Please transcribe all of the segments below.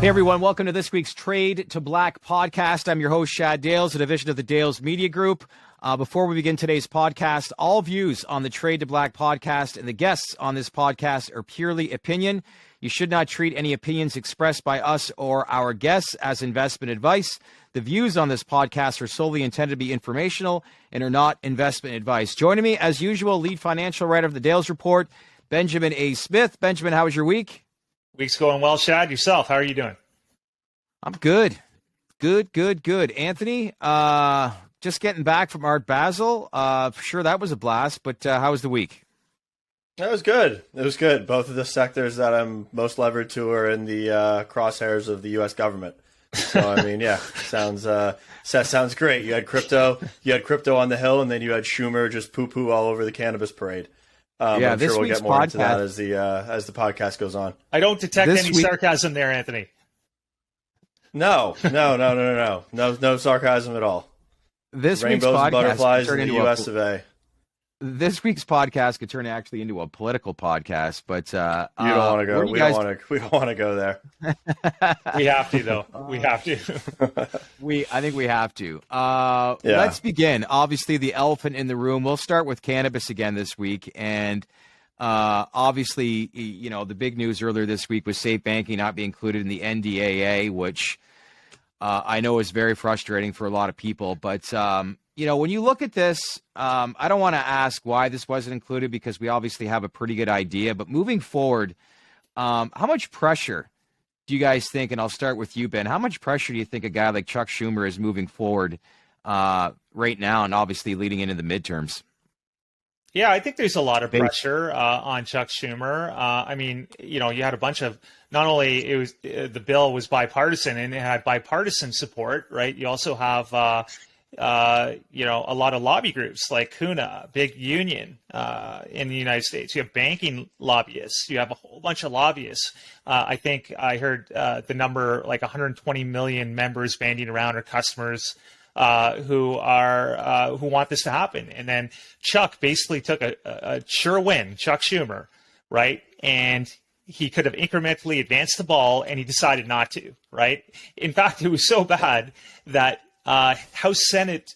Hey everyone, welcome to this week's Trade to Black podcast. I'm your host, Shad Dales, a division of the Dales Media Group. Before we begin today's podcast, all views on the Trade to Black podcast and the guests on this podcast are purely opinion. You should not treat any opinions expressed by us or our guests as investment advice. The views on this podcast are solely intended to be informational and are not investment advice. Joining me, as usual, lead financial writer of the Dales Report, Benjamin A. Smith. Benjamin, how was your week? Week's going well, Shad. Yourself, how are you doing? I'm good. Good. Anthony, just getting back from Art Basel. For sure that was a blast, but how was the week? It was good. Both of the sectors that I'm most levered to are in the crosshairs of the U.S. government. So, I mean, yeah, sounds great. You had crypto on the Hill, and then you had Schumer just poo-poo all over the cannabis parade. I'm sure we'll get more into that as the podcast goes on. I don't detect any sarcasm there, Anthony. No sarcasm at all. This Rainbows week's and butterflies in the U.S. of A. This week's podcast could turn actually into a political podcast, but you don't want to go. We don't want to go there. We have to, though. We have to. I think we have to. Let's begin. Obviously, the elephant in the room. We'll start with cannabis again this week, and obviously, you know, the big news earlier this week was safe banking not being included in the NDAA, which I know is very frustrating for a lot of people, but. You know, when you look at this, I don't want to ask why this wasn't included because we obviously have a pretty good idea. But moving forward, how much pressure do you guys think, and I'll start with you, Ben, how much pressure do you think a guy like Chuck Schumer is moving forward right now and obviously leading into the midterms? Yeah, I think there's a lot of pressure on Chuck Schumer. I mean, you know, you had a bunch of, not only the bill was bipartisan and it had bipartisan support, right? You also have you know, a lot of lobby groups like CUNA, big union in the United States. You have banking lobbyists. You have a whole bunch of lobbyists. I think I heard the number like 120 million members banding around are customers who want this to happen. And then Chuck basically took a sure win, Chuck Schumer, right? And he could have incrementally advanced the ball, and he decided not to, right? In fact, it was so bad that House senators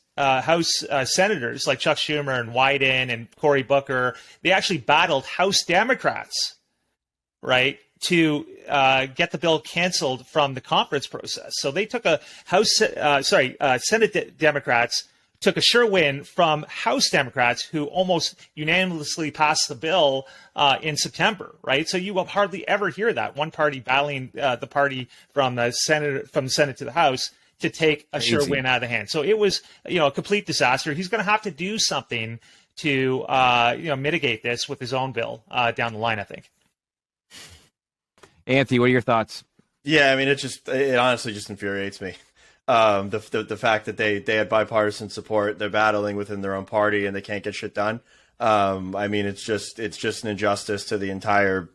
like Chuck Schumer and Wyden and Cory Booker, they actually battled House Democrats, right, to get the bill canceled from the conference process. So they took Senate Democrats took a sure win from House Democrats who almost unanimously passed the bill in September, right? So you will hardly ever hear that one party battling the party from the Senate to the House to take a sure win out of the hand. So it was, you know, a complete disaster. He's going to have to do something to, you know, mitigate this with his own bill down the line, I think. Anthony, what are your thoughts? Yeah, I mean, it honestly just infuriates me. The fact that they had bipartisan support, they're battling within their own party and they can't get shit done. I mean, it's just an injustice to the entire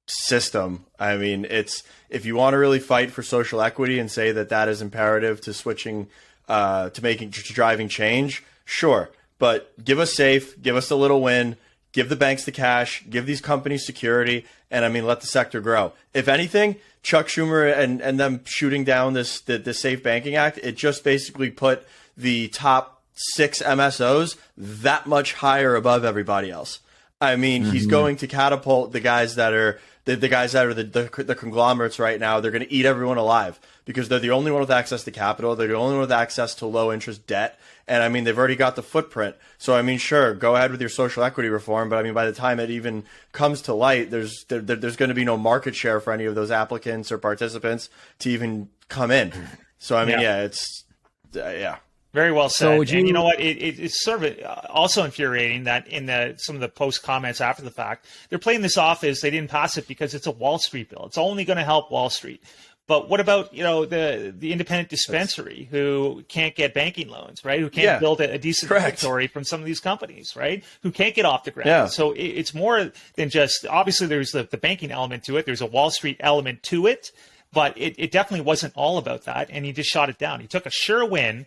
system. I mean, if you want to really fight for social equity and say that is imperative to switching to driving change, sure, but give us safe, give us a little win, give the banks the cash, give these companies security, and I mean, let the sector grow. If anything, Chuck Schumer and them shooting down the Safe Banking Act, it just basically put the top 6 MSOs that much higher above everybody else. I mean, he's going to catapult the guys that are the guys that are the conglomerates right now. They're going to eat everyone alive because they're the only one with access to capital. They're the only one with access to low interest debt. And I mean, they've already got the footprint. So I mean, sure, go ahead with your social equity reform. But I mean, by the time it even comes to light, there's going to be no market share for any of those applicants or participants to even come in. So I mean, yeah. Very well said. And you know what? It's sort of also infuriating that in some of the post comments after the fact, they're playing this off as they didn't pass it because it's a Wall Street bill. It's only going to help Wall Street. But what about, you know, the independent dispensary who can't get banking loans, right? Who can't build a decent inventory from some of these companies, right? Who can't get off the ground. Yeah. So it's more than just, obviously there's the banking element to it. There's a Wall Street element to it, but it definitely wasn't all about that. And he just shot it down. He took a sure win,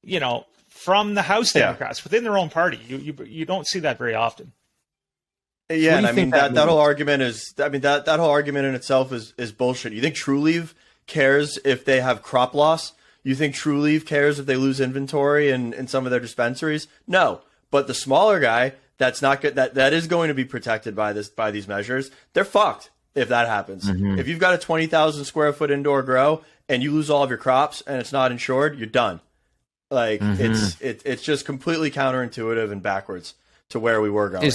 you know, from the House Democrats within their own party. You don't see that very often. Yeah, and I mean that whole argument is, that whole argument in itself is bullshit. You think Trulieve cares if they have crop loss? You think True Leaf cares if they lose inventory in some of their dispensaries? No. But the smaller guy that's not good, that is going to be protected by these measures, they're fucked if that happens. If you've got a 20,000 square foot indoor grow and you lose all of your crops and it's not insured, you're done. Like it's just completely counterintuitive and backwards to where we were going.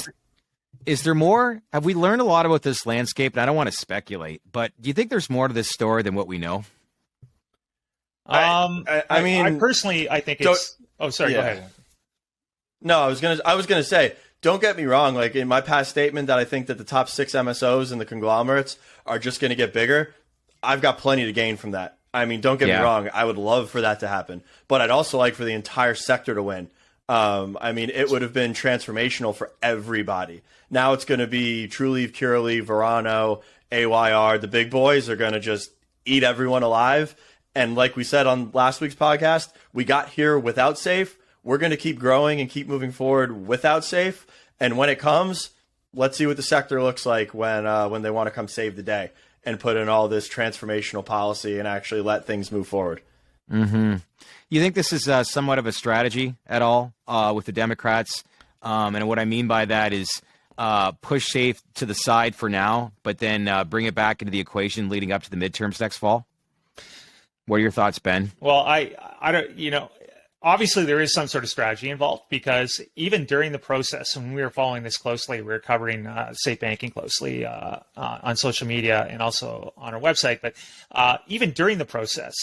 Is there more? Have we learned a lot about this landscape? And I don't want to speculate, but do you think there's more to this story than what we know? I mean, I personally, I think it's. Oh, sorry. Go ahead. No, I was gonna say, don't get me wrong. Like in my past statement that I think that the top 6 MSOs and the conglomerates are just going to get bigger, I've got plenty to gain from that. I mean, don't get me wrong. I would love for that to happen, but I'd also like for the entire sector to win. I mean, it would have been transformational for everybody. Now it's going to be Trulieve, Curaleaf, Verano, AYR. The big boys are going to just eat everyone alive. And like we said on last week's podcast, we got here without SAFE. We're going to keep growing and keep moving forward without SAFE. And when it comes, let's see what the sector looks like when they want to come save the day and put in all this transformational policy and actually let things move forward. You think this is somewhat of a strategy at all with the Democrats? And what I mean by that is push SAFE to the side for now, but then bring it back into the equation leading up to the midterms next fall? What are your thoughts, Ben? Well, I don't, obviously there is some sort of strategy involved, because even during the process, when we were following this closely, we were covering safe banking closely on social media and also on our website. But even during the process,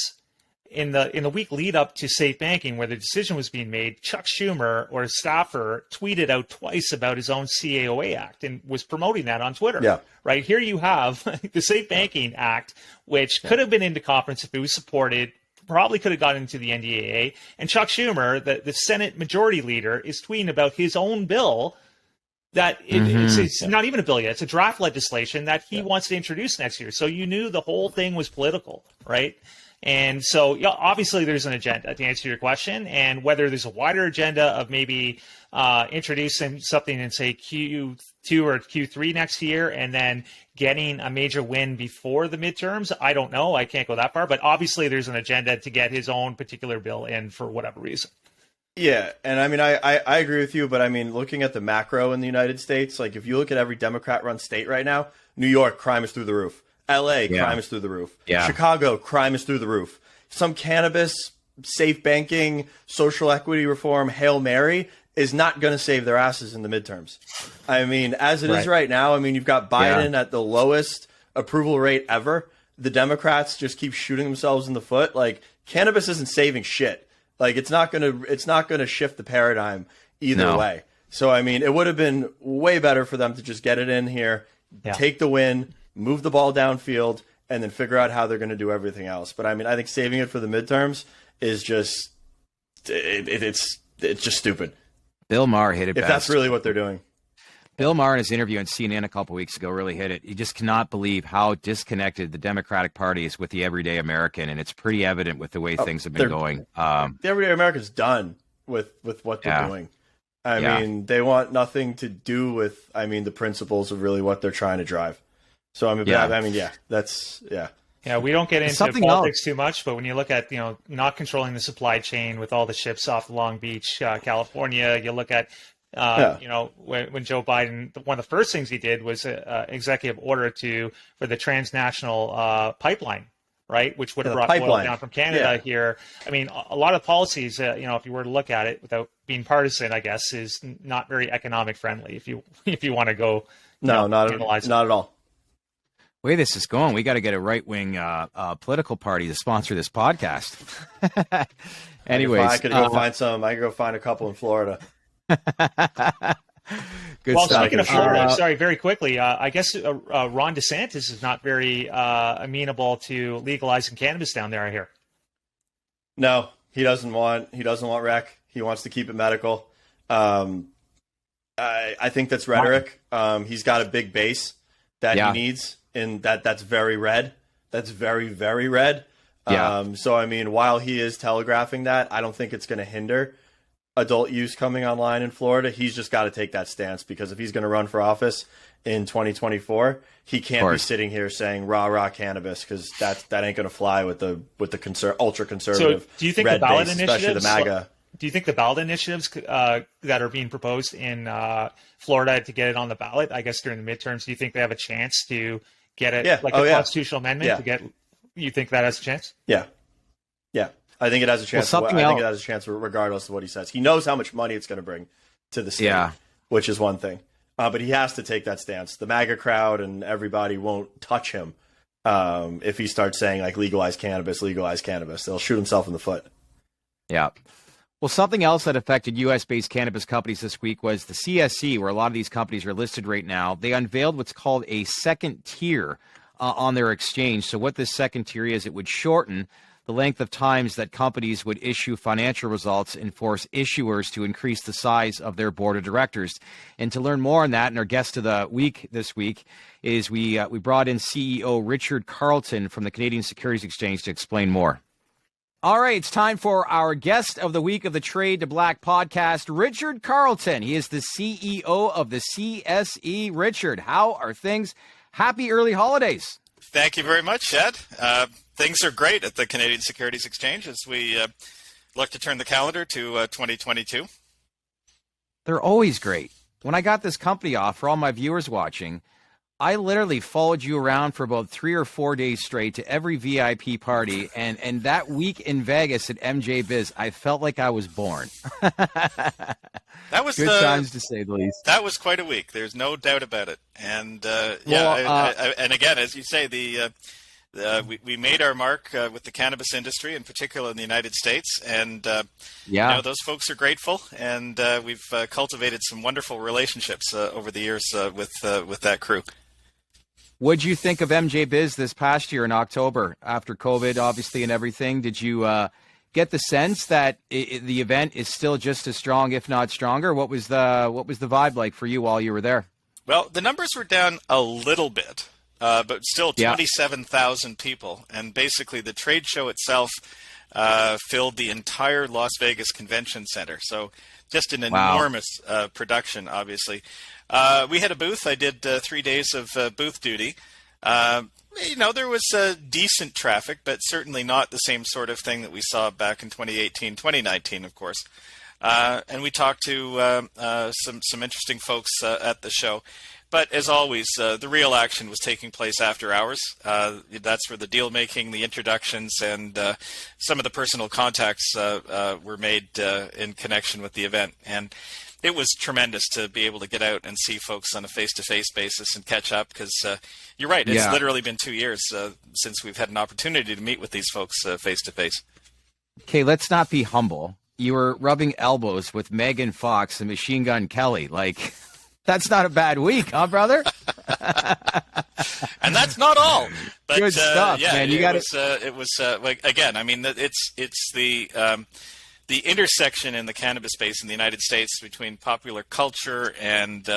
in the week lead up to safe banking, where the decision was being made, Chuck Schumer or a staffer tweeted out twice about his own CAOA Act and was promoting that on Twitter. Yeah. Right here you have the Safe Banking Act, which could have been into conference if it was supported, probably could have gotten into the NDAA. And Chuck Schumer, the Senate Majority Leader, is tweeting about his own bill that it's not even a bill yet. It's a draft legislation that he wants to introduce next year. So you knew the whole thing was political, right? And so, obviously there's an agenda, to answer your question, and whether there's a wider agenda of maybe introducing something in, say, Q2 or Q3 next year and then getting a major win before the midterms, I don't know. I can't go that far. But obviously there's an agenda to get his own particular bill in for whatever reason. Yeah, and I mean, I agree with you, but I mean, looking at the macro in the United States, like if you look at every Democrat-run state right now, New York, crime is through the roof. LA, crime is through the roof. Chicago, crime is through the roof. Some cannabis, safe banking, social equity reform, Hail Mary is not going to save their asses in the midterms. I mean, as it is right now, I mean, you've got Biden at the lowest approval rate ever. The Democrats just keep shooting themselves in the foot. Like, cannabis isn't saving shit. Like, it's not going to shift the paradigm either way. So, I mean, it would have been way better for them to just get it in here, take the win, move the ball downfield, and then figure out how they're going to do everything else. But I mean, I think saving it for the midterms is just it's just stupid. Bill Maher hit it if best. That's really what they're doing. Bill Maher in his interview on CNN a couple weeks ago really hit it. You just cannot believe how disconnected the Democratic Party is with the everyday American, and it's pretty evident with the way things have been going. The everyday American's done with what they're doing. I mean, they want nothing to do with, the principles of really what they're trying to drive. So we don't get into politics too much, but when you look at, not controlling the supply chain with all the ships off Long Beach, California, you look at, when Joe Biden, one of the first things he did was an executive order for the transnational pipeline, right, which would have brought oil down from Canada here. I mean, a lot of policies, if you were to look at it without being partisan, I guess, is not very economic friendly. If you want to go, not at all. The way this is going, we got to get a right-wing political party to sponsor this podcast. Anyways, I could go find some. I could go find a couple in Florida. Good stuff. Speaking of Florida, very quickly, I guess Ron DeSantis is not very amenable to legalizing cannabis down there, I hear. No, he doesn't want rec. He wants to keep it medical. I think that's rhetoric. He's got a big base that he needs. And that's very red. That's very, very red. So, I mean, while he is telegraphing that, I don't think it's going to hinder adult use coming online in Florida, he's just got to take that stance, because if he's going to run for office in 2024, he can't be sitting here saying rah rah cannabis, because that ain't going to fly with the ultra conservative. So do you think red the ballot base, initiatives, especially the MAGA? Do you think the ballot initiatives that are being proposed in Florida to get it on the ballot, I guess during the midterms, do you think they have a chance to get it, constitutional amendment to get? You think that has a chance? Yeah. I think it has a chance. Well, I think it has a chance regardless of what he says. He knows how much money it's going to bring to the state, which is one thing. But he has to take that stance. The MAGA crowd and everybody won't touch him if he starts saying, like, legalize cannabis. They'll shoot himself in the foot. Yeah. Well, something else that affected U.S.-based cannabis companies this week was the CSE, where a lot of these companies are listed right now. They unveiled what's called a second tier on their exchange. So what this second tier is, it would shorten the length of times that companies would issue financial results and force issuers to increase the size of their board of directors. And to learn more on that, and our guest of the week this week is we brought in CEO Richard Carleton from the Canadian Securities Exchange to explain more. All right, it's time for our guest of the week of the Trade to Black podcast, Richard Carleton. He is the CEO of the CSE. Richard, how are things? Happy early holidays. Thank you very much, Ed. Things are great at the Canadian Securities Exchange as we look to turn the calendar to 2022. They're always great. When I got this company off, for all my viewers watching, I literally followed you around for about 3 or 4 days straight to every VIP party. And that week in Vegas at MJ Biz, I felt like I was born. That was good times, to say the least. That was quite a week. There's no doubt about it. And and again, as you say, we made our mark with the cannabis industry, in particular in the United States, and those folks are grateful, and we've cultivated some wonderful relationships over the years with that crew. What'd you think of MJ Biz this past year in October, after COVID, obviously, and everything? Did you get the sense that the event is still just as strong, if not stronger? What was the vibe like for you while you were there? Well, the numbers were down a little bit. But still 27,000 people. And basically the trade show itself filled the entire Las Vegas Convention Center. So just an enormous production, obviously. We had a booth. I did 3 days of booth duty. There was decent traffic, but certainly not the same sort of thing that we saw back in 2018, 2019, of course. And we talked to some interesting folks at the show. But as always, the real action was taking place after hours. That's where the deal making, the introductions, and some of the personal contacts were made in connection with the event. And it was tremendous to be able to get out and see folks on a face-to-face basis and catch up, because you're right, it's literally been 2 years since we've had an opportunity to meet with these folks face-to-face. Okay, let's not be humble. You were rubbing elbows with Megan Fox and Machine Gun Kelly. Like, that's not a bad week, huh, brother? And that's not all. But, good stuff, man. You got it was again. I mean, it's the intersection in the cannabis space in the United States between popular culture and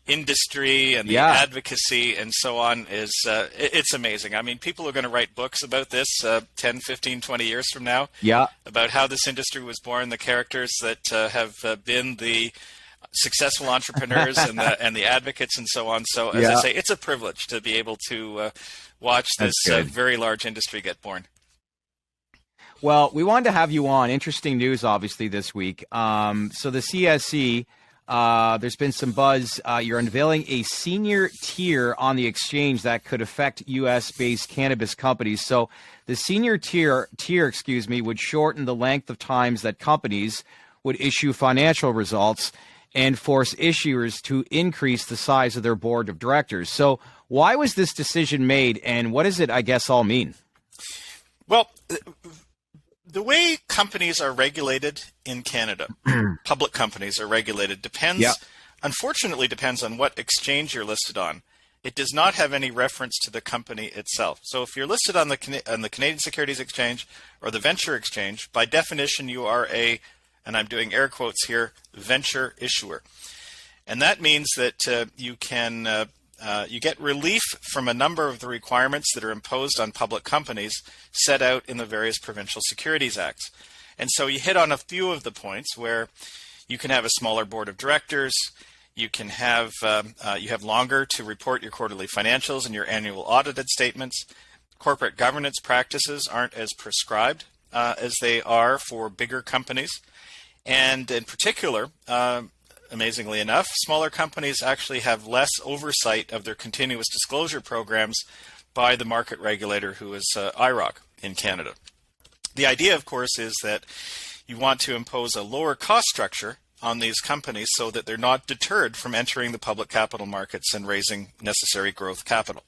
industry and the advocacy and so on is it's amazing. I mean, people are going to write books about this 10, 15, 20 years from now. Yeah. About how this industry was born, the characters that have been the successful entrepreneurs and the advocates and so on. So as I say, it's a privilege to be able to watch this very large industry get born. Well, we wanted to have you on. Interesting news, obviously, this week. So the CSE, there's been some buzz. You're unveiling a senior tier on the exchange that could affect U.S.-based cannabis companies. So the senior tier, would shorten the length of times that companies would issue financial results and force issuers to increase the size of their board of directors. So why was this decision made, and what does it, I guess, all mean? Well, the way companies are regulated in Canada, public companies are regulated, unfortunately depends on what exchange you're listed on. It does not have any reference to the company itself. So if you're listed on the Canadian Securities Exchange or the Venture Exchange, by definition you are and I'm doing air quotes here, venture issuer. And that means that you get relief from a number of the requirements that are imposed on public companies set out in the various provincial securities acts. And so you hit on a few of the points where you can have a smaller board of directors. You can have you have longer to report your quarterly financials and your annual audited statements. Corporate governance practices aren't as prescribed as they are for bigger companies. And in particular, amazingly enough, smaller companies actually have less oversight of their continuous disclosure programs by the market regulator, who is IROC in Canada. The idea, of course, is that you want to impose a lower cost structure on these companies so that they're not deterred from entering the public capital markets and raising necessary growth capital.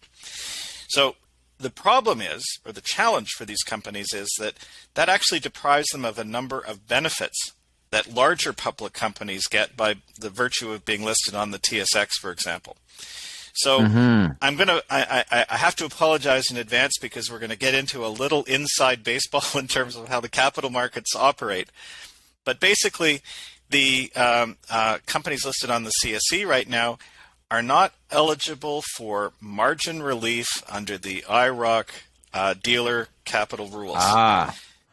So the problem is, or the challenge for these companies is that actually deprives them of a number of benefits that larger public companies get by the virtue of being listed on the TSX, for example. So I have to apologize in advance because we're going to get into a little inside baseball in terms of how the capital markets operate. But basically, the companies listed on the CSE right now are not eligible for margin relief under the IROC dealer capital rules.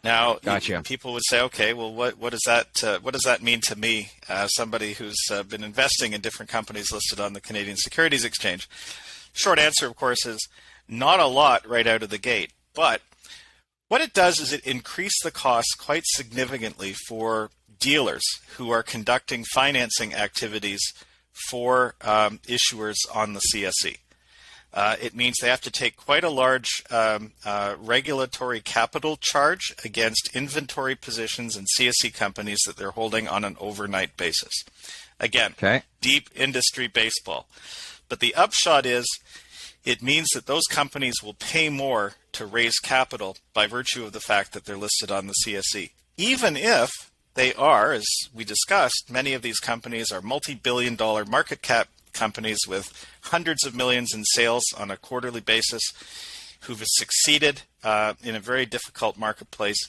Now, gotcha. People would say, okay, well, what does that mean to me, somebody who's been investing in different companies listed on the Canadian Securities Exchange? Short answer, of course, is not a lot right out of the gate. But what it does is it increased the cost quite significantly for dealers who are conducting financing activities for issuers on the CSE. It means they have to take quite a large regulatory capital charge against inventory positions in CSE companies that they're holding on an overnight basis. Again, deep industry baseball. But the upshot is it means that those companies will pay more to raise capital by virtue of the fact that they're listed on the CSE, even if they are, as we discussed, many of these companies are multi-billion-dollar market cap companies with hundreds of millions in sales on a quarterly basis who've succeeded in a very difficult marketplace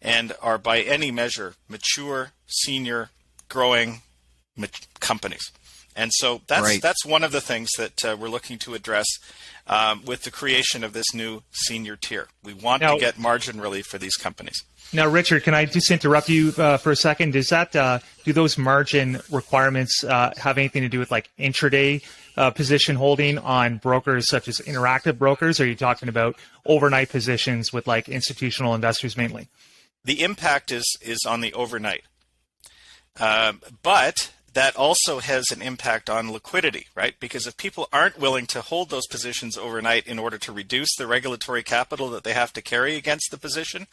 and are by any measure mature, senior, growing companies. And so that's one of the things that we're looking to address with the creation of this new senior tier. We want to get margin relief for these companies. Now, Richard, can I just interrupt you for a second? Does that do those margin requirements have anything to do with like intraday position holding on brokers such as interactive brokers? Or are you talking about overnight positions with like institutional investors mainly? The impact is on the overnight, but that also has an impact on liquidity, right? Because if people aren't willing to hold those positions overnight in order to reduce the regulatory capital that they have to carry against the position,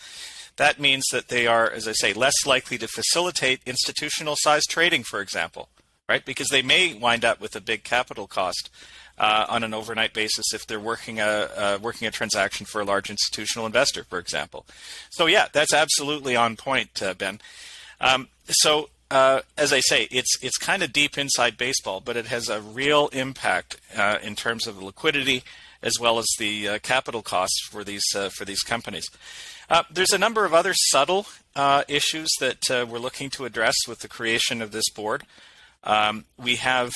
that means that they are, as I say, less likely to facilitate institutional size trading, for example, right? Because they may wind up with a big capital cost on an overnight basis if they're working a transaction for a large institutional investor, for example. So yeah, that's absolutely on point, Ben. As I say, it's kind of deep inside baseball, but it has a real impact in terms of liquidity as well as the capital costs for these companies. There's a number of other subtle issues that we're looking to address with the creation of this board. We have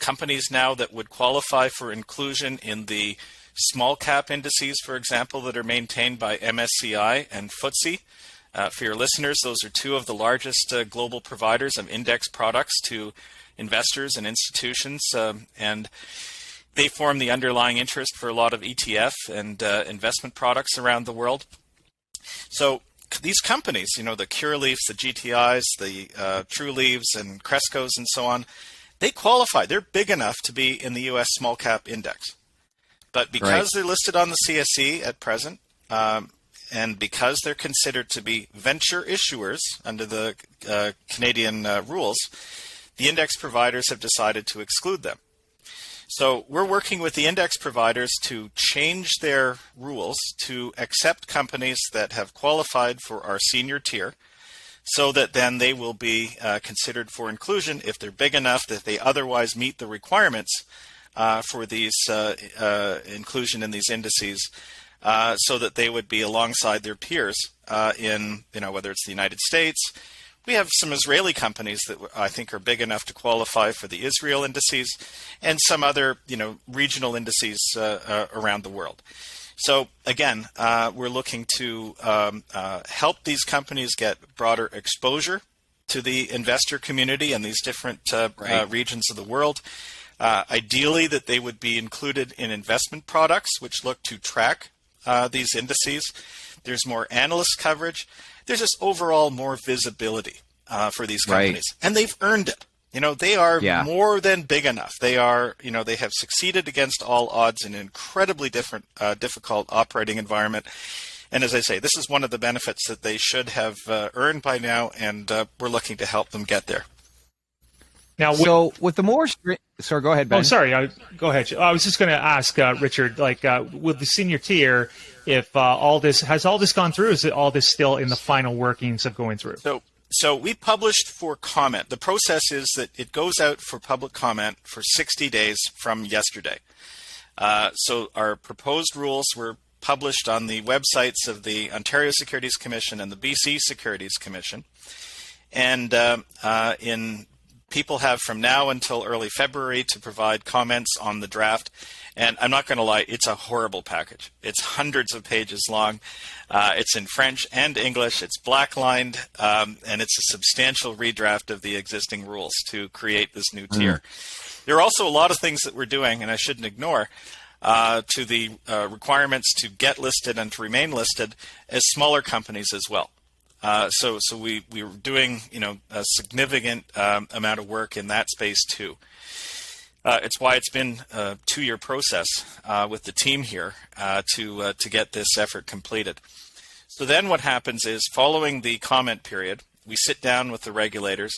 companies now that would qualify for inclusion in the small cap indices, for example, that are maintained by MSCI and FTSE. For your listeners, those are two of the largest global providers of index products to investors and institutions, and they form the underlying interest for a lot of ETF and investment products around the world. So these companies, the Curaleafs, the GTIs, the Trulievs and Crescos and so on, they qualify. They're big enough to be in the U.S. small cap index. But because they're listed on the CSE at present, and because they're considered to be venture issuers under the Canadian rules, the index providers have decided to exclude them. So we're working with the index providers to change their rules to accept companies that have qualified for our senior tier so that then they will be considered for inclusion if they're big enough that they otherwise meet the requirements for these inclusion in these indices so that they would be alongside their peers in, whether it's the United States. We have some Israeli companies that I think are big enough to qualify for the Israel indices and some other, regional indices around the world. So again, we're looking to help these companies get broader exposure to the investor community in these different regions of the world. Ideally, that they would be included in investment products, which look to track these indices. There's more analyst coverage. There's just overall more visibility for these companies, and they've earned it. They are more than big enough. They are, they have succeeded against all odds in an incredibly difficult operating environment. And as I say, this is one of the benefits that they should have earned by now, and we're looking to help them get there. Now, with the more sorry, go ahead, Ben. Oh, sorry. Go ahead. I was just going to ask Richard, with the senior tier, if all this gone through, is all this still in the final workings of going through? So we published for comment. The process is that it goes out for public comment for 60 days from yesterday. So our proposed rules were published on the websites of the Ontario Securities Commission and the BC Securities Commission. And people have from now until early February to provide comments on the draft. And I'm not going to lie, it's a horrible package. It's hundreds of pages long. It's in French and English. It's black-lined, and it's a substantial redraft of the existing rules to create this new tier. There are also a lot of things that we're doing, and I shouldn't ignore, to the requirements to get listed and to remain listed as smaller companies as well. So we were doing a significant amount of work in that space too. It's why it's been a 2-year process with the team here to get this effort completed. So then what happens is, following the comment period, we sit down with the regulators.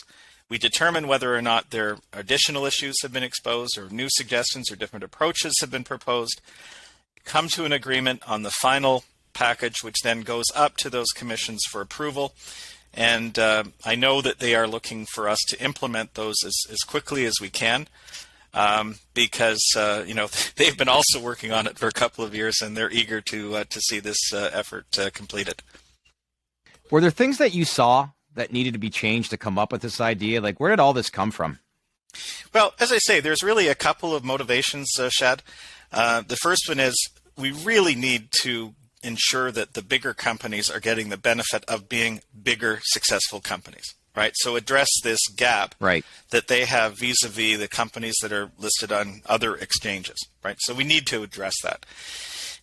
We determine whether or not there are additional issues have been exposed or new suggestions or different approaches have been proposed, come to an agreement on the final package, which then goes up to those commissions for approval. And I know that they are looking for us to implement those as quickly as we can, because they've been also working on it for a couple of years, and they're eager to see this effort completed. Were there things that you saw that needed to be changed to come up with this idea? Like, where did all this come from? Well, as I say, there's really a couple of motivations, Shad. The first one is we really need to ensure that the bigger companies are getting the benefit of being bigger, successful companies, right? So address this gap that they have vis-a-vis the companies that are listed on other exchanges, right? So we need to address that.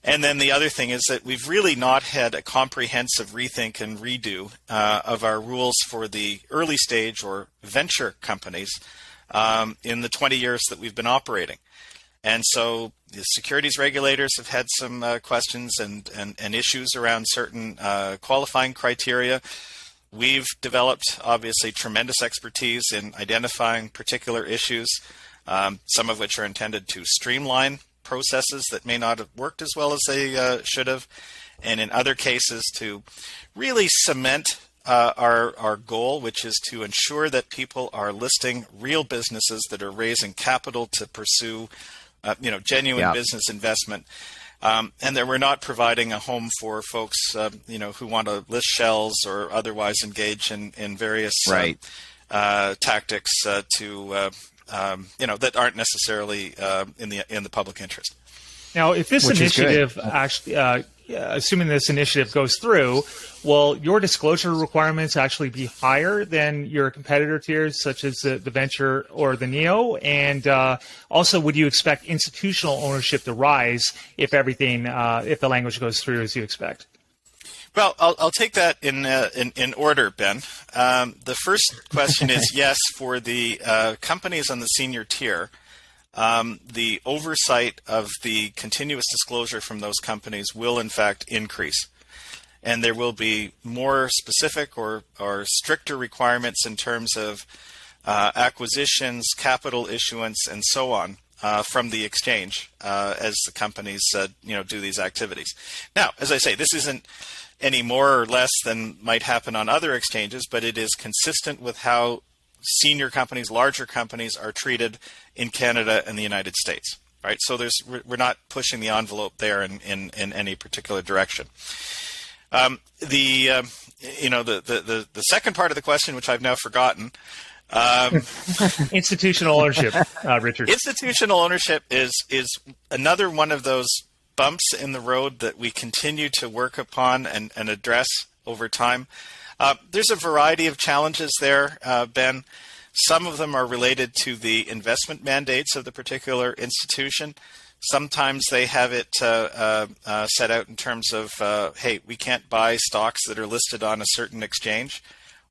And then the other thing is that we've really not had a comprehensive rethink and redo of our rules for the early stage or venture companies in the 20 years that we've been operating. And so the securities regulators have had some questions and issues around certain qualifying criteria. We've developed, obviously, tremendous expertise in identifying particular issues, some of which are intended to streamline processes that may not have worked as well as they should have, and in other cases to really cement our goal, which is to ensure that people are listing real businesses that are raising capital to pursue genuine business investment, and that we're not providing a home for folks who want to list shells or otherwise engage in various tactics that aren't necessarily in the public interest. Now, if this initiative actually, assuming this initiative goes through, will your disclosure requirements actually be higher than your competitor tiers, such as the venture or the neo? And also, would you expect institutional ownership to rise if if the language goes through as you expect? Well, I'll take that in order, Ben. The first question is yes, for the companies on the senior tier. The oversight of the continuous disclosure from those companies will, in fact, increase. And there will be more specific or stricter requirements in terms of acquisitions, capital issuance, and so on from the exchange as the companies do these activities. Now, as I say, this isn't any more or less than might happen on other exchanges, but it is consistent with how senior companies, larger companies are treated in Canada and the United States, right? So we're not pushing the envelope there in any particular direction. The second part of the question, which I've now forgotten. Institutional ownership, Richard. Institutional ownership is another one of those bumps in the road that we continue to work upon and address over time. There's a variety of challenges there, Ben. Some of them are related to the investment mandates of the particular institution. Sometimes they have it set out in terms of, hey, we can't buy stocks that are listed on a certain exchange,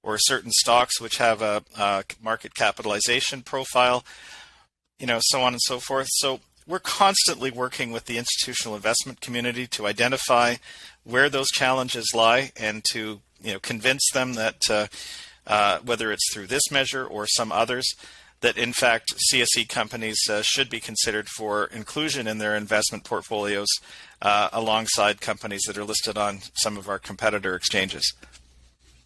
or certain stocks which have a market capitalization profile, so on and so forth. So we're constantly working with the institutional investment community to identify where those challenges lie and to convince them that whether it's through this measure or some others, that in fact CSE companies should be considered for inclusion in their investment portfolios alongside companies that are listed on some of our competitor exchanges.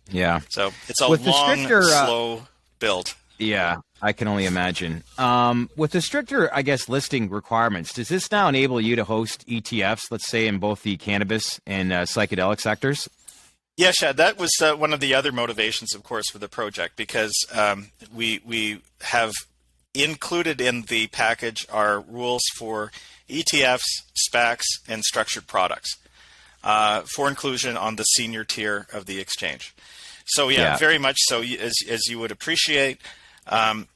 Yeah. So it's a long, slow build. Yeah, I can only imagine. With the stricter, I guess, listing requirements, does this now enable you to host ETFs, let's say, in both the cannabis and psychedelic sectors? Yeah, Shad, that was one of the other motivations, of course, for the project, because we have included in the package our rules for ETFs, SPACs, and structured products for inclusion on the senior tier of the exchange. So, yeah, very much so, as you would appreciate. The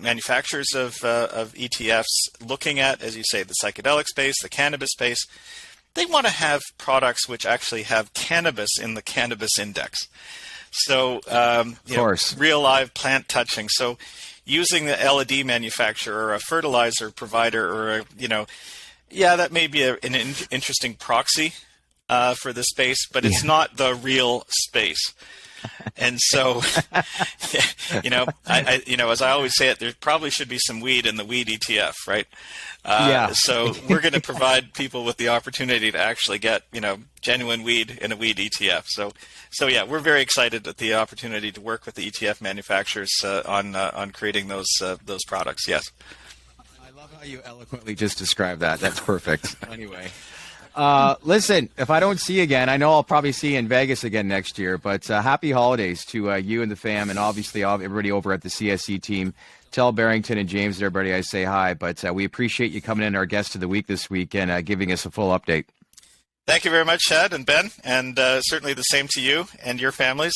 manufacturers of ETFs looking at, as you say, the psychedelic space, the cannabis space, they want to have products which actually have cannabis in the cannabis index. So, real live plant touching. So using the LED manufacturer or a fertilizer provider or, that may be an interesting proxy for the space, but it's not the real space. And so, as I always say it, there probably should be some weed in the weed ETF, right? So we're going to provide people with the opportunity to actually get, genuine weed in a weed ETF. So yeah, we're very excited at the opportunity to work with the ETF manufacturers on creating those products. Yes. I love how you eloquently just described that. That's perfect. Anyway. Listen, if I don't see you again, I know I'll probably see you in Vegas again next year, but happy holidays to you and the fam, and obviously everybody over at the CSE team. Tell Barrington and James and everybody I say hi, but we appreciate you coming in, our guest of the week this week, and giving us a full update. Thank you very much, Chad and Ben, and certainly the same to you and your families.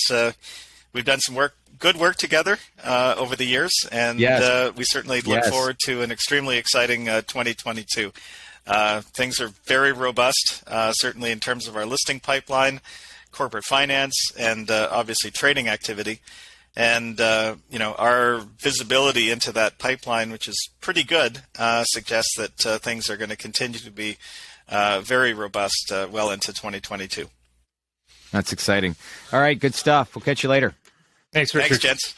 We've done some good work together over the years, and we certainly look forward to an extremely exciting 2022. Things are very robust, certainly in terms of our listing pipeline, corporate finance, and obviously trading activity. And, our visibility into that pipeline, which is pretty good, suggests that things are going to continue to be very robust well into 2022. That's exciting. All right, good stuff. We'll catch you later. Thanks, Richard. Thanks, gents.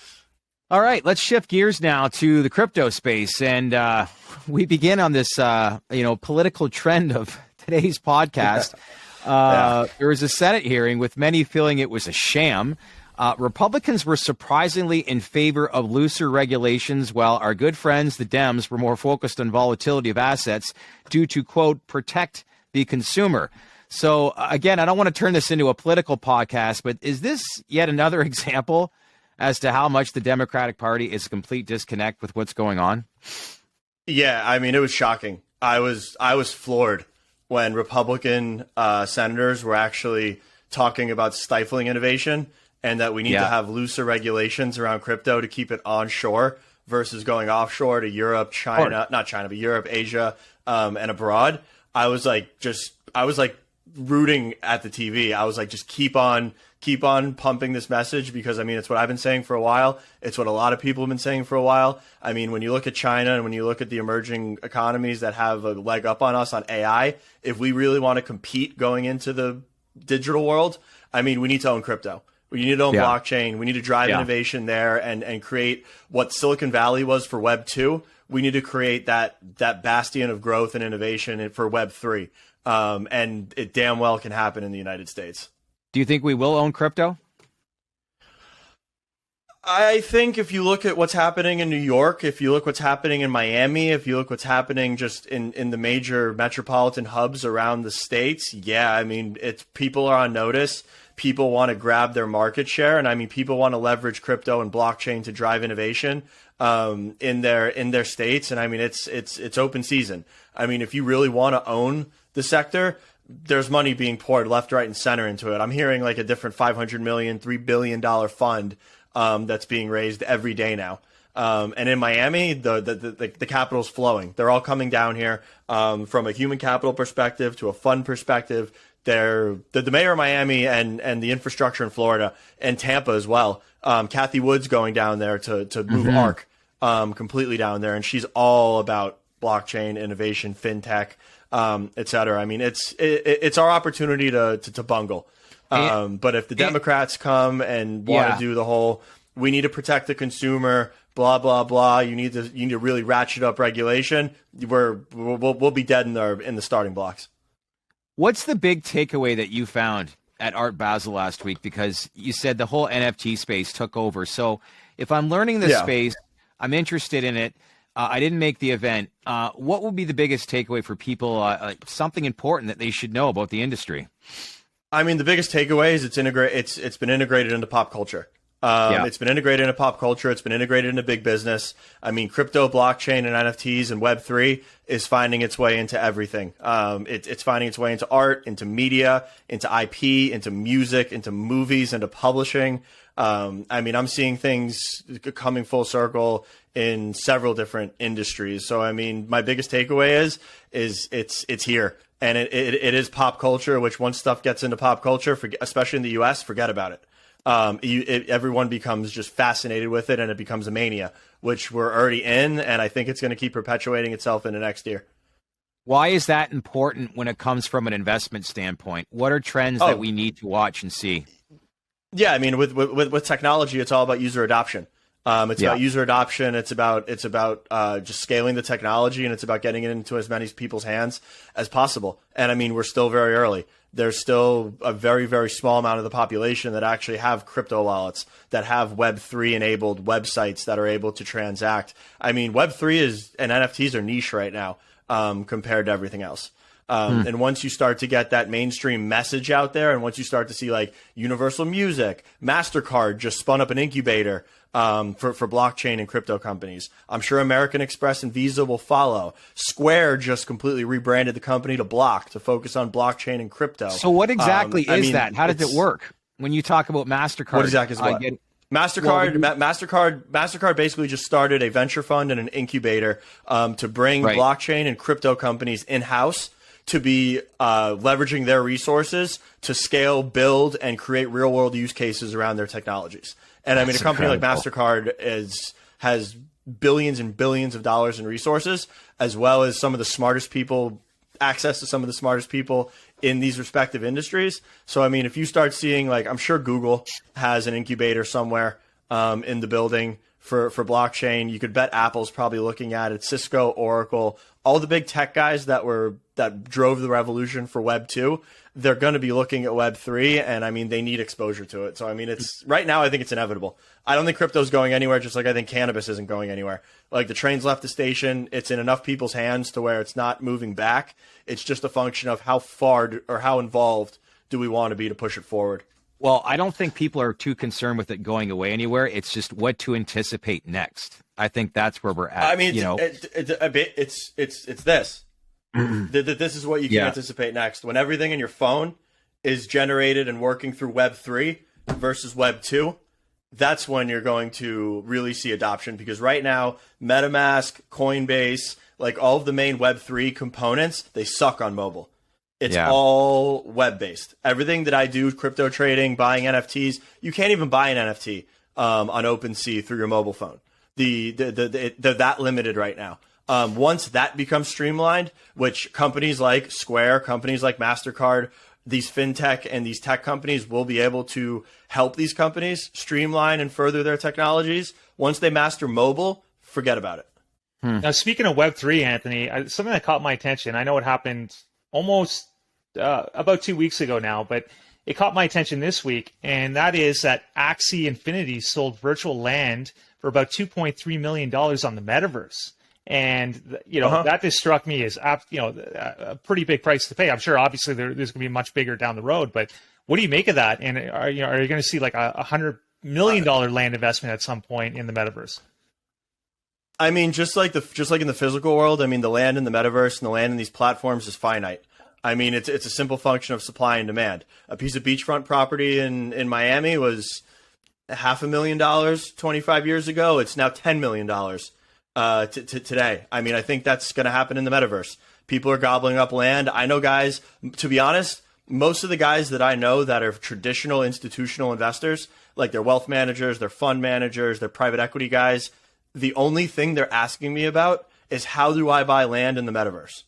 All right, let's shift gears now to the crypto space, and we begin on this, political trend of today's podcast. There was a Senate hearing with many feeling it was a sham. Republicans were surprisingly in favor of looser regulations, while our good friends, the Dems, were more focused on volatility of assets due to, quote, protect the consumer. So, again, I don't want to turn this into a political podcast, but is this yet another example as to how much the Democratic Party is a complete disconnect with what's going on? Yeah, I mean, it was shocking. I was floored when Republican senators were actually talking about stifling innovation and that we need to have looser regulations around crypto to keep it onshore versus going offshore to Europe, Europe, Asia, and abroad. I was like rooting at the TV. I was like, just keep on pumping this message, because I mean, it's what I've been saying for a while. It's what a lot of people have been saying for a while. I mean, when you look at China and when you look at the emerging economies that have a leg up on us on AI, if we really want to compete going into the digital world, I mean, we need to own crypto. We need to own blockchain. We need to drive innovation there and create what Silicon Valley was for Web 2. We need to create that bastion of growth and innovation for Web 3. And it damn well can happen in the United States. Do you think we will own crypto? I think if you look at what's happening in New York, if you look what's happening in Miami, if you look what's happening just in the major metropolitan hubs around the states, I mean, people are on notice. people want to grab their market share, and I mean people want to leverage crypto and blockchain to drive innovation in their states. And I mean it's open season. I mean, if you really want to own the sector, there's money being poured left, right, and center into it. I'm hearing like a different $500 million, $3 billion fund that's being raised every day now. And in Miami, the capital's flowing. They're all coming down here from a human capital perspective to a fund perspective. The mayor of Miami and the infrastructure in Florida and Tampa as well. Kathy Wood's going down there to move ARC completely down there, and she's all about blockchain innovation, fintech, et cetera. I mean, it's our opportunity to bungle. But if the Democrats come and want to do the whole, we need to protect the consumer, blah blah blah. You need to really ratchet up regulation. We'll be dead in the starting blocks. What's the big takeaway that you found at Art Basel last week? Because you said the whole NFT space took over. So if I'm learning this space, I'm interested in it. I didn't make the event. What would be the biggest takeaway for people? Something important that they should know about the industry? I mean, the biggest takeaway is it's been integrated into pop culture. It's been integrated into pop culture. It's been integrated into big business. I mean, crypto, blockchain, and NFTs and Web3 is finding its way into everything. It's finding its way into art, into media, into IP, into music, into movies, into publishing. I mean, I'm seeing things coming full circle in several different industries. So, I mean, my biggest takeaway is it's here. And it is pop culture, which once stuff gets into pop culture, especially in the U.S., forget about it. Everyone becomes just fascinated with it, and it becomes a mania, which we're already in, and I think it's going to keep perpetuating itself into next year. Why is that important when it comes from an investment standpoint? What are trends that we need to watch and see? Yeah, I mean, with technology, it's all about user adoption. It's about user adoption. It's about just scaling the technology, and it's about getting it into as many people's hands as possible. And I mean, we're still very early. There's still a very, very small amount of the population that actually have crypto wallets, that have Web3 enabled websites that are able to transact. I mean, Web3 and NFTs are niche right now compared to everything else. And once you start to get that mainstream message out there, and once you start to see like Universal Music, MasterCard just spun up an incubator for blockchain and crypto companies. I'm sure American Express and Visa will follow. Square just completely rebranded the company to Block to focus on blockchain and crypto. So what exactly is that? How does it work? When you talk about MasterCard, what exactly is what? MasterCard basically just started a venture fund and an incubator to bring blockchain and crypto companies in-house to be leveraging their resources to scale, build, and create real-world use cases around their technologies. And I mean, a company like MasterCard has billions and billions of dollars in resources, as well as some of the smartest people, access to some of the smartest people in these respective industries. So, I mean, if you start seeing, like, I'm sure Google has an incubator somewhere in the building for blockchain. You could bet Apple's probably looking at it. Cisco, Oracle, all the big tech guys that drove the revolution for Web 2, they're going to be looking at Web 3, and I mean, they need exposure to it. So, I mean, it's right now, I think it's inevitable. I don't think crypto's going anywhere, just like I think cannabis isn't going anywhere. Like, the train's left the station. It's in enough people's hands to where it's not moving back. It's just a function of how far or how involved do we want to be to push it forward. Well, I don't think people are too concerned with it going away anywhere. It's just what to anticipate next. I think that's where we're at. I mean, it's this. This is what you can anticipate next. When everything in your phone is generated and working through Web 3 versus Web 2, that's when you're going to really see adoption. Because right now, MetaMask, Coinbase, like all of the main Web 3 components, they suck on mobile. It's all web-based. Everything that I do, crypto trading, buying NFTs, you can't even buy an NFT on OpenSea through your mobile phone. They're that limited right now. Once that becomes streamlined, which companies like Square, companies like MasterCard, these fintech and these tech companies will be able to help these companies streamline and further their technologies. Once they master mobile, forget about it. Now, speaking of Web3, Anthony, something that caught my attention, I know it happened almost about 2 weeks ago now, but it caught my attention this week, and that is that Axie Infinity sold virtual land for about $2.3 million on the metaverse. And, you know, that just struck me as, a pretty big price to pay. I'm sure, obviously, there's going to be much bigger down the road, but What do you make of that? And are you going to see like $100 million land investment at some point in the metaverse? I mean, just like in the physical world, I mean, the land in the metaverse and the land in these platforms is finite. I mean, it's a simple function of supply and demand. A piece of beachfront property in Miami was $500,000 25 years ago. It's now $10 million today. I mean, I think that's going to happen in the metaverse. People are gobbling up land. I know guys, to be honest, most of the guys that I know that are traditional institutional investors, like they're wealth managers, they're fund managers, they're private equity guys, the only thing they're asking me about is how do I buy land in the metaverse?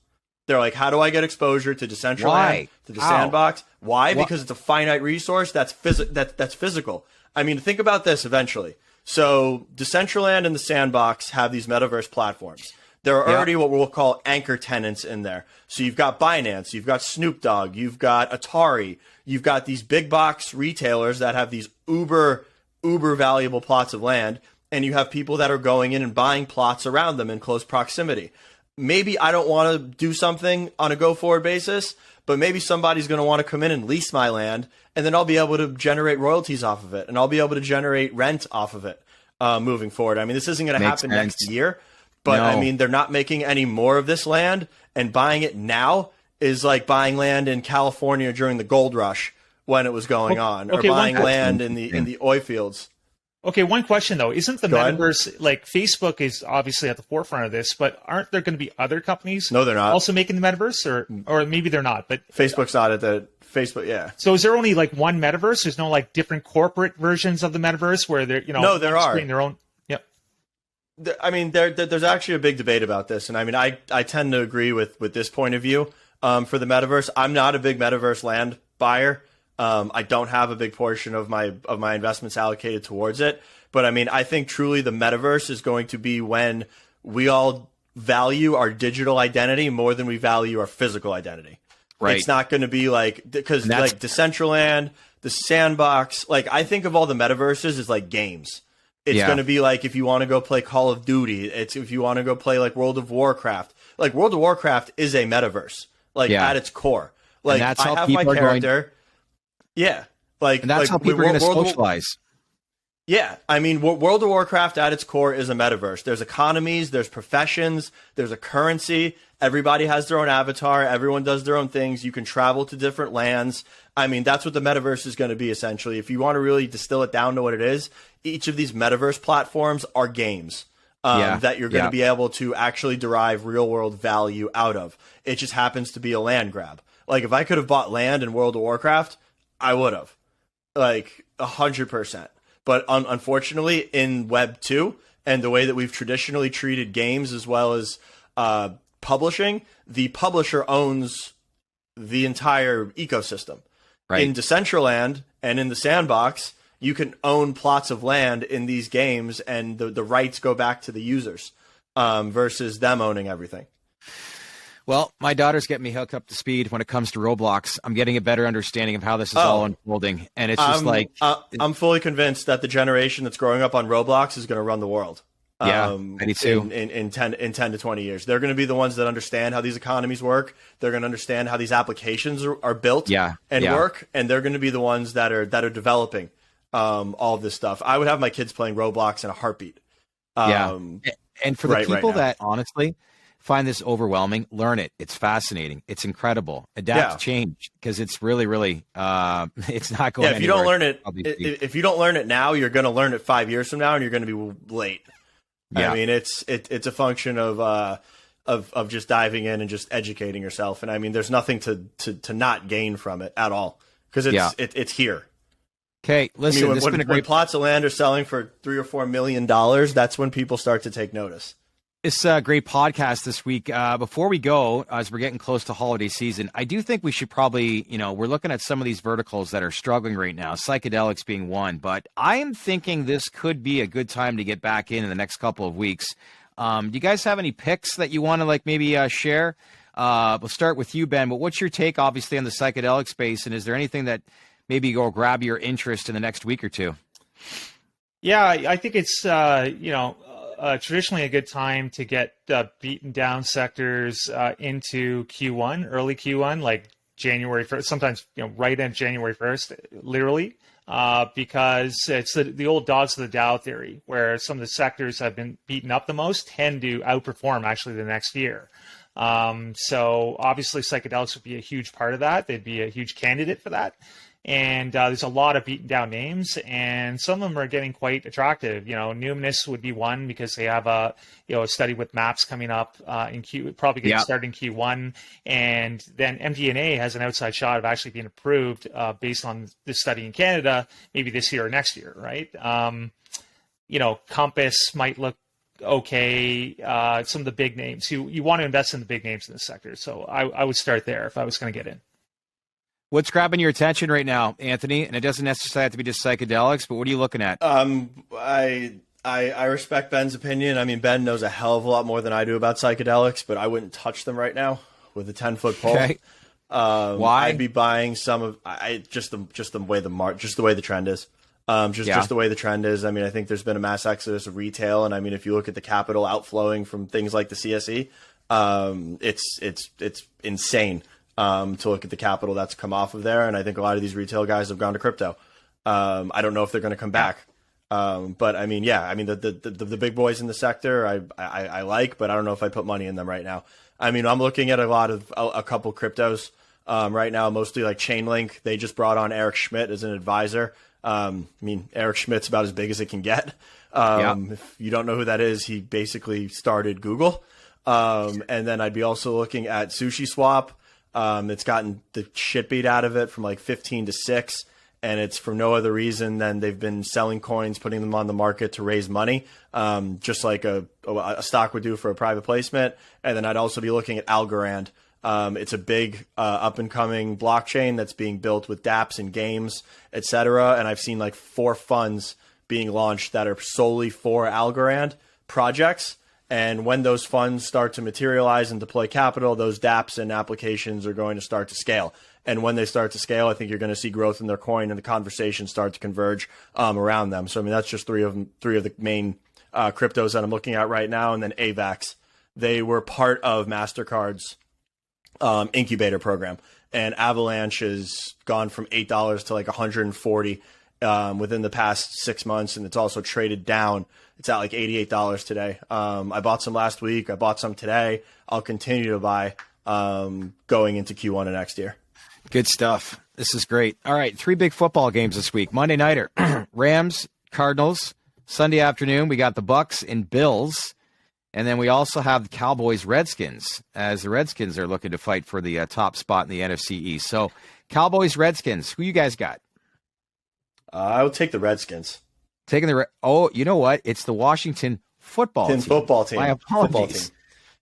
They're like, how do I get exposure to Decentraland, to the sandbox? Why? Because it's a finite resource that's physical. I mean, think about this eventually. So Decentraland and the sandbox have these metaverse platforms. There are already what we'll call anchor tenants in there. So you've got Binance, you've got Snoop Dogg, you've got Atari, you've got these big box retailers that have these uber valuable plots of land, and you have people that are going in and buying plots around them in close proximity. Maybe I don't want to do something on a go-forward basis, but maybe somebody's going to want to come in and lease my land, and then I'll be able to generate royalties off of it, and I'll be able to generate rent off of it moving forward. I mean, this isn't going to happen next year, but I mean, they're not making any more of this land, and buying it now is like buying land in California during the gold rush when it was going on, or buying land in the oil fields. Okay, one question though. Isn't the metaverse, like Facebook is obviously at the forefront of this, but aren't there going to be other companies No, they're not. also making the metaverse? Or maybe they're not, but Facebook's not at the Facebook, yeah. So is there only like one metaverse? There's no like different corporate versions of the metaverse where they're, No, there are. Their own. Yep. I mean, there's actually a big debate about this, and I mean, I tend to agree with this point of view for the metaverse. I'm not a big metaverse land buyer. I don't have a big portion of my investments allocated towards it, but I mean, I think truly the metaverse is going to be when we all value our digital identity more than we value our physical identity. Right. It's not going to be like, because like Decentraland, the sandbox, like I think of all the metaverses as like games. It's going to be like if you want to go play Call of Duty, it's if you want to go play like World of Warcraft. Like World of Warcraft is a metaverse, like at its core. Like and that's how I have people my are character. Going... Yeah, like and that's how people are going to socialize. Yeah, I mean, World of Warcraft at its core is a metaverse. There's economies, there's professions, there's a currency. Everybody has their own avatar. Everyone does their own things. You can travel to different lands. I mean, that's what the metaverse is going to be, essentially. If you want to really distill it down to what it is, each of these metaverse platforms are games that you're going to be able to actually derive real-world value out of. It just happens to be a land grab. Like, if I could have bought land in World of Warcraft, I would have. Like, 100%. But unfortunately, in Web 2 and the way that we've traditionally treated games as well as publishing, the publisher owns the entire ecosystem. Right. In Decentraland and in the sandbox, you can own plots of land in these games and the rights go back to the users versus them owning everything. Well, my daughter's getting me hooked up to speed when it comes to Roblox. I'm getting a better understanding of how this is all unfolding. And it's just I'm fully convinced that the generation that's growing up on Roblox is going to run the world. Yeah, me too. In 10 to 20 years. They're going to be the ones that understand how these economies work. They're going to understand how these applications are built and work. And they're going to be the ones that are developing all of this stuff. I would have my kids playing Roblox in a heartbeat. And for the people that honestly find this overwhelming, learn it. It's fascinating. It's incredible. Adapt to change, because it's really, really, it's not going anywhere. If you don't learn it, if you don't learn it now, you're going to learn it 5 years from now, and you're going to be late. I mean, it's a function of just diving in and just educating yourself. And I mean, there's nothing to not gain from it at all, because it's here. Okay, listen, I mean, when plots of land are selling for $3 or $4 million, that's when people start to take notice. It's a great podcast this week. Before we go, as we're getting close to holiday season, I do think we should probably, we're looking at some of these verticals that are struggling right now, psychedelics being one, but I am thinking this could be a good time to get back in the next couple of weeks. Do you guys have any picks that you want to maybe share? We'll start with you, Ben, but what's your take, obviously, on the psychedelic space, and is there anything that maybe will grab your interest in the next week or two? Yeah, I think it's, traditionally a good time to get beaten down sectors into Q1, early Q1, like January 1st, sometimes right at January 1st, literally, because it's the old dogs of the Dow theory, where some of the sectors have been beaten up the most tend to outperform actually the next year. So obviously psychedelics would be a huge part of that. They'd be a huge candidate for that. And there's a lot of beaten down names, and some of them are getting quite attractive. Numinous would be one because they have a study with MAPS coming up probably getting started in Q1, and then MDNA has an outside shot of actually being approved based on this study in Canada, maybe this year or next year, right? Compass might look okay. Some of the big names. You want to invest in the big names in this sector, so I would start there if I was going to get in. What's grabbing your attention right now, Anthony? And it doesn't necessarily have to be just psychedelics, but what are you looking at? I respect Ben's opinion. I mean, Ben knows a hell of a lot more than I do about psychedelics, but I wouldn't touch them right now with a 10-foot pole. Okay. Why? I'd be buying some of just the way the trend is. Just the way the trend is. I mean, I think there's been a mass exodus of retail, and I mean, if you look at the capital outflowing from things like the CSE, it's insane. To look at the capital that's come off of there, and I think a lot of these retail guys have gone to crypto. I don't know if they're going to come back, but I mean, the big boys in the sector, I like, but I don't know if I put money in them right now. I mean, I'm looking at a couple cryptos right now, mostly like Chainlink. They just brought on Eric Schmidt as an advisor. I mean, Eric Schmidt's about as big as it can get. If you don't know who that is, he basically started Google. And then I'd be also looking at Sushi Swap. It's gotten the shit beat out of it from like 15 to 6, and it's for no other reason than they've been selling coins, putting them on the market to raise money, just like a stock would do for a private placement. And then I'd also be looking at Algorand. It's a big up-and-coming blockchain that's being built with dApps and games, etc. And I've seen like 4 funds being launched that are solely for Algorand projects. And when those funds start to materialize and deploy capital, those dApps and applications are going to start to scale. And when they start to scale, I think you're going to see growth in their coin and the conversations start to converge around them. So, I mean, that's just three of the main cryptos that I'm looking at right now. And then AVAX. They were part of MasterCard's incubator program. And Avalanche has gone from $8 to like $140 within the past 6 months. And it's also traded down. It's at like $88 today. I bought some last week. I bought some today. I'll continue to buy going into Q1 of next year. Good stuff. This is great. All right, 3 big football games this week. Monday nighter, Rams, Cardinals. Sunday afternoon, we got the Bucks and Bills. And then we also have the Cowboys, Redskins, as the Redskins are looking to fight for the top spot in the NFC East. So Cowboys, Redskins, who you guys got? I would take the Redskins. Taking you know what? It's the Washington football team. Football team. My apologies.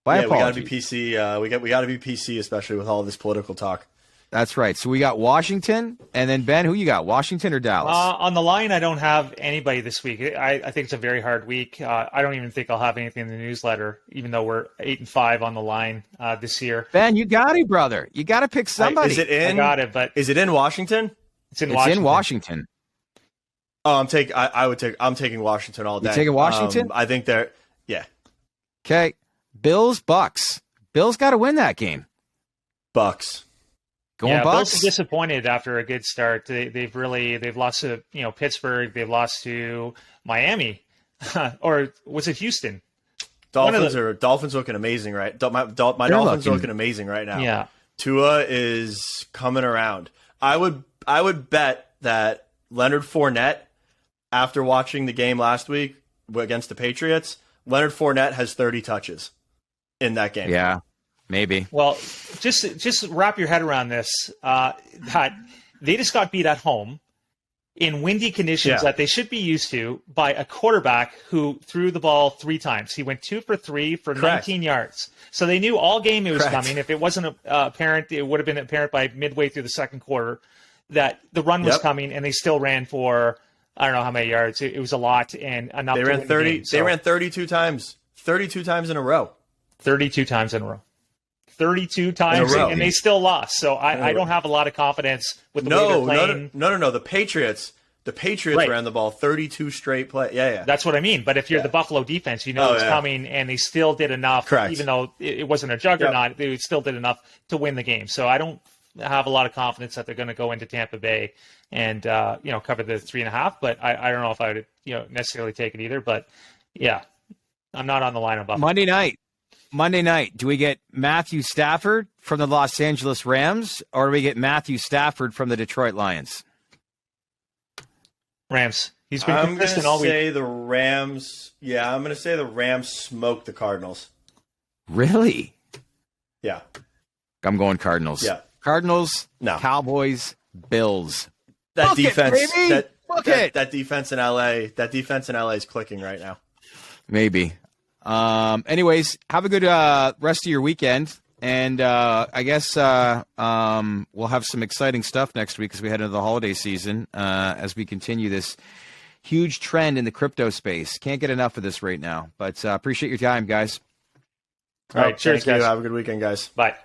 My apologies. We got to be PC. We got to be PC, especially with all this political talk. That's right. So we got Washington, and then Ben, who you got? Washington or Dallas? On the line, I don't have anybody this week. I think it's a very hard week. I don't even think I'll have anything in the newsletter, even though we're 8-5 on the line this year. Ben, you got it, brother. You got to pick somebody. I got it, but is it in Washington? It's in Washington. Oh, I'm taking Washington all day. You taking Washington? I think they're yeah. Okay. Bills, Bucks. Bills got to win that game. Bucks. Bucks. Bills are disappointed after a good start. They've lost to Pittsburgh. They've lost to Miami, or was it Houston? Dolphins looking amazing, right? My Dolphins are looking amazing right now. Yeah. Tua is coming around. I would bet that Leonard Fournette, after watching the game last week against the Patriots, Leonard Fournette has 30 touches in that game. Yeah, maybe. Well, just wrap your head around this. That they just got beat at home in windy conditions that they should be used to by a quarterback who threw the ball 3 times. He went 2 for 3 for 19 yards. So they knew all game it was coming. If it wasn't apparent, it would have been apparent by midway through the second quarter that the run was coming, and they still ran for I don't know how many yards. It was a lot and enough. They ran 30. They ran 32 times. 32 times in a row. 32 times in a row. 32 times, and they still lost. So I don't have a lot of confidence with the way they're playing. No. The Patriots ran the ball 32 straight play. Yeah. That's what I mean. But if you're the Buffalo defense, you know it's coming, and they still did enough. Correct. Even though it wasn't a juggernaut, they still did enough to win the game. So I don't have a lot of confidence that they're going to go into Tampa Bay and cover the 3.5. But I don't know if I would necessarily take it either. But yeah, I'm not on the line on Buffalo. Monday night, do we get Matthew Stafford from the Los Angeles Rams, or do we get Matthew Stafford from the Detroit Lions? Rams. He's been consistent all week. I'm going to say the Rams smoke the Cardinals. Really? Yeah. I'm going Cardinals. Yeah. Cardinals, no. Cowboys, Bills. That defense, that defense in LA is clicking right now. Maybe. Anyways, have a good rest of your weekend. And I guess we'll have some exciting stuff next week as we head into the holiday season as we continue this huge trend in the crypto space. Can't get enough of this right now. But appreciate your time, guys. All right. Cheers, guys. Have a good weekend, guys. Bye.